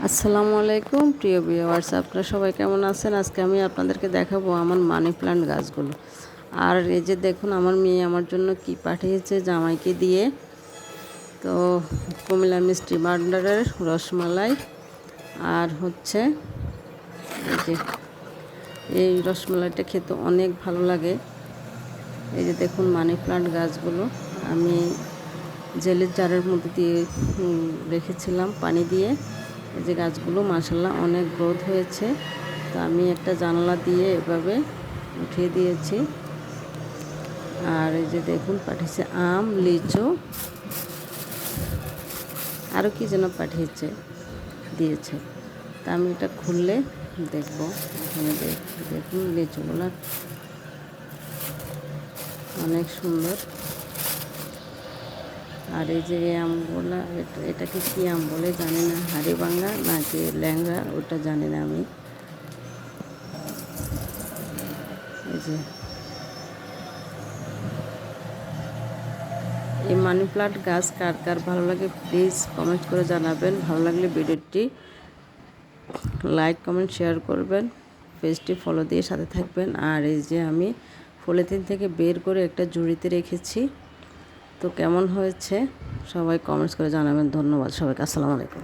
আসসালামু আলাইকুম প্রিয় ভিউয়ার্স, আপনারা সবাই কেমন আছেন? আজকে আমি আপনাদেরকে দেখাবো আমার মানি প্ল্যান্ট গাছগুলো। আর এই যে দেখুন, আমার মেয়ে আমার জন্য কি পাঠিয়েছে জামাইকে দিয়ে। তো কুমিল্লা মিষ্টি ভান্ডারের রসমালাই, আর হচ্ছে এই যে এই রসমালাইটা খেতে অনেক ভালো লাগে। এই যে দেখুন মানি প্ল্যান্ট গাছগুলো আমি জেলের জারের মধ্যে দিয়ে রেখেছিলাম পানি দিয়ে। এই যে গাছগুলো মাশাআল্লাহ অনেক গ্রোথ হয়েছে। তো আমি একটা জানালা দিয়ে এভাবে উঠিয়ে দিয়েছি। আর এই যে দেখুন পাঠিয়েছে আম, লিচু, আরও কি যেন দিয়েছে। তা আমি এটা খুললে দেখব। এখানে দেখুন লিচুগুলো অনেক সুন্দর। আর এই যে এই আমগুলা, এটাকে কী আম বলে জানি না, হাড়িভাঙ্গা নাকি ল্যাংড়া ওটা জানি না আমি। এই যে এই মানি প্লান্ট গাছ কার কার ভালো লাগে প্লিজ কমেন্ট করে জানাবেন। ভালো লাগলে ভিডিওটি লাইক, কমেন্ট, শেয়ার করবেন। পেজটি ফলো দিয়ে সাথে থাকবেন। আর এই যে আমি পলিথিন থেকে বের করে একটা ঝুড়িতে রেখেছি। তো কেমন হয়েছে সবাই কমেন্টস করে জানাবেন। ধন্যবাদ সবাইকে। আসসালামু আলাইকুম।